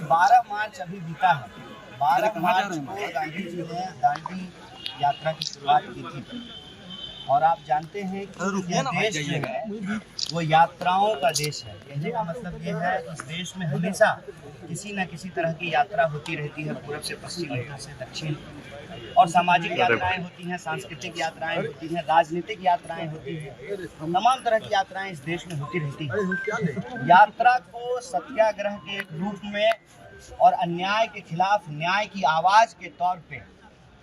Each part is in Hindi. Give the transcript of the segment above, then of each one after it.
12 मार्च अभी बीता है। 12 मार्च को गांधी जी ने दांडी यात्रा की शुरुआत की थी और आप जानते हैं कि यह देश जो है वो यात्राओं का देश है। कहने का मतलब ये है इस देश में हमेशा किसी न किसी तरह की यात्रा होती रहती है, पूर्व से पश्चिम, उत्तर से दक्षिण, और सामाजिक यात्राएं होती हैं, सांस्कृतिक यात्राएं होती हैं, राजनीतिक यात्राएं होती हैं, तमाम तरह की यात्राएं इस देश में होती रहती हैं। यात्रा को सत्याग्रह के रूप में और अन्याय के खिलाफ न्याय की आवाज के तौर पे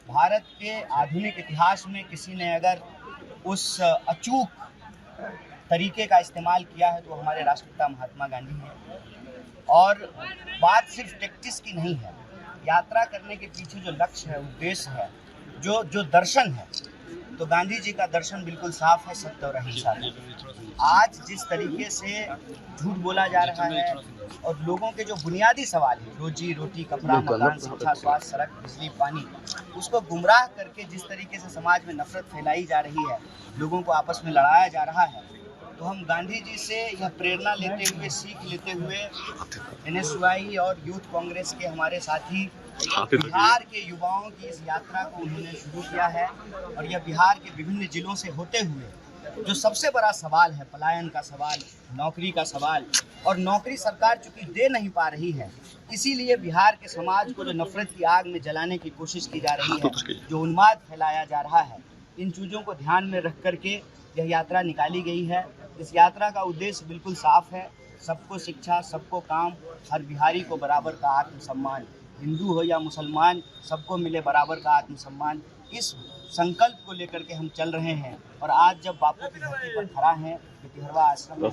भारत के आधुनिक इतिहास में किसी ने अगर उस अचूक तरीके का इस्तेमाल किया है तो हमारे राष्ट्रपिता महात्मा गांधी हैं। और बात सिर्फ टैक्टिस की नहीं है, यात्रा करने के पीछे जो लक्ष्य है, उद्देश्य है, जो दर्शन है, तो गांधी जी का दर्शन बिल्कुल साफ है, सत्य और अहिंसा है। आज जिस तरीके से झूठ बोला जा रहा है और लोगों के जो बुनियादी सवाल है, रोजी रोटी, कपड़ा, मकान, शिक्षा, स्वास्थ्य, सड़क, बिजली, पानी, उसको गुमराह करके जिस तरीके से समाज में नफरत फैलाई जा रही है, लोगों को आपस में लड़ाया जा रहा है, तो हम गांधी जी से यह प्रेरणा लेते हुए, सीख लेते हुए NSY और यूथ कांग्रेस के हमारे साथी बिहार के युवाओं की इस यात्रा को उन्होंने शुरू किया है। और यह बिहार के विभिन्न जिलों से होते हुए जो सबसे बड़ा सवाल है, पलायन का सवाल, नौकरी का सवाल, और नौकरी सरकार चूंकि दे नहीं पा रही है, इसीलिए बिहार के समाज को जो नफरत की आग में जलाने की कोशिश की जा रही है, जो उन्माद फैलाया जा रहा है, इन चीज़ों को ध्यान में रख करके यह यात्रा निकाली गई है। इस यात्रा का उद्देश्य बिल्कुल साफ है, सबको शिक्षा, सबको काम, हर बिहारी को बराबर का आत्मसम्मान, हिंदू हो या मुसलमान, सबको मिले बराबर का आत्मसम्मान। इस संकल्प को लेकर के हम चल रहे हैं। और आज जब बापू की धरती पर खड़ा है, जो पिहरवा आश्रम में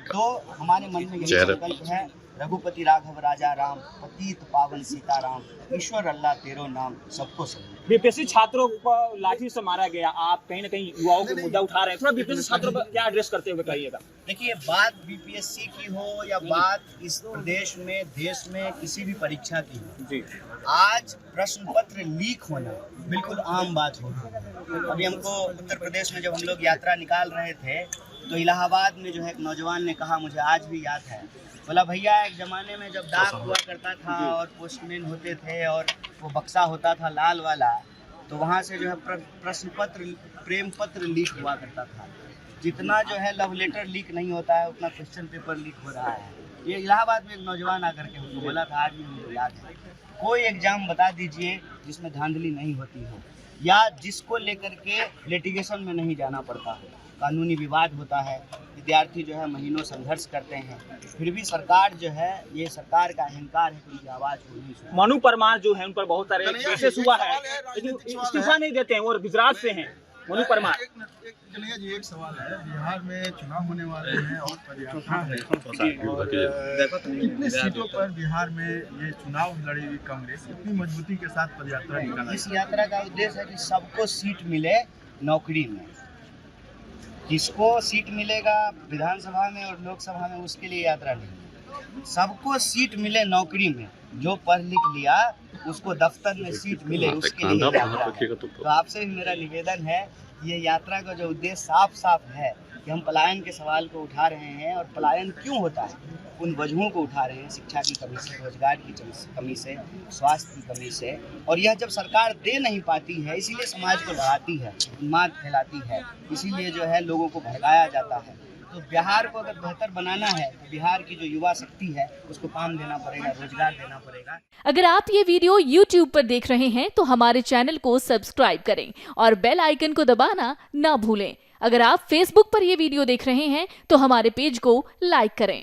तो हमारे मन में यही संकल्प है, रघुपति राघव राजा राम, पतित पावन सीताराम, ईश्वर अल्लाह तेरो नाम, सबको सलाम। बीपीएससी छात्रों को लाठी से मारा गया, आप कहीं न कहीं युवाओं के मुद्दा उठा रहे हैं, थोड़ा बीपीएससी छात्रों पर क्या एड्रेस करते हुए कहिएगा। देखिए, बात बीपीएससी की हो या बात इस प्रदेश में, देश में किसी भी परीक्षा की हो जी, आज प्रश्न पत्र लीक होना बिल्कुल आम बात हो। अभी हमको उत्तर प्रदेश में जब हम लोग यात्रा निकाल रहे थे तो इलाहाबाद में जो है एक नौजवान ने कहा, मुझे आज भी याद है, बोला भैया एक ज़माने में जब डाक हुआ करता था और पोस्टमैन होते थे और वो बक्सा होता था लाल वाला, तो वहाँ से जो है प्रश्न पत्र, प्रेम पत्र लीक हुआ करता था। जितना जो है लव लेटर लीक नहीं होता है, उतना क्वेश्चन पेपर लीक हो रहा है। ये इलाहाबाद में एक नौजवान आकर के हमको बोला था, आज भी मुझे याद है। कोई एग्जाम बता दीजिए जिसमें धांधली नहीं होती हो या जिसको लेकर के लिटिगेशन में नहीं जाना पड़ता है, कानूनी विवाद होता है, विद्यार्थी जो है महीनों संघर्ष करते हैं, फिर भी सरकार जो है, ये सरकार का अहंकार है कि उनकी आवाज़ को नहीं सुनती। मनु परमार जो है, उन पर बहुत सारे केसेस हुआ है, लेकिन इस्तीफा नहीं देते हैं, वो गुजरात से हैं। मनु परमार, एक सवाल है, बिहार में चुनाव होने वाले हैं और पदयात्रा है, कितनी सीटों पर बिहार में ये चुनाव लड़ेगी कांग्रेस, कितनी मजबूती के साथ पदयात्रा निकाला? इस यात्रा का उद्देश्य है कि सबको सीट मिले नौकरी में। किसको सीट मिलेगा विधानसभा में और लोकसभा में, उसके लिए यात्रा नहीं। सबको सीट मिले नौकरी में, जो पढ़ लिख लिया उसको दफ्तर में सीट मिले, उसके लिए यात्रा है। तो आपसे भी मेरा निवेदन है, ये यात्रा का जो उद्देश्य साफ साफ है कि हम पलायन के सवाल को उठा रहे हैं। और पलायन क्यों होता है, उन वजहों को उठा रहे हैं, शिक्षा की कमी से, रोजगार की कमी से, स्वास्थ्य की कमी से। और यह जब सरकार दे नहीं पाती है, इसीलिए समाज को लड़ाती है, उन्माद फैलाती है, इसीलिए जो है लोगों को भड़काया जाता है। तो बिहार को अगर बेहतर बनाना है तो बिहार की जो युवा शक्ति है उसको काम देना पड़ेगा, रोजगार देना पड़ेगा। अगर आप ये वीडियो YouTube पर देख रहे हैं तो हमारे चैनल को सब्सक्राइब करें और बेल आइकन को दबाना ना भूलें। अगर आप Facebook पर ये वीडियो देख रहे हैं तो हमारे पेज को लाइक करें।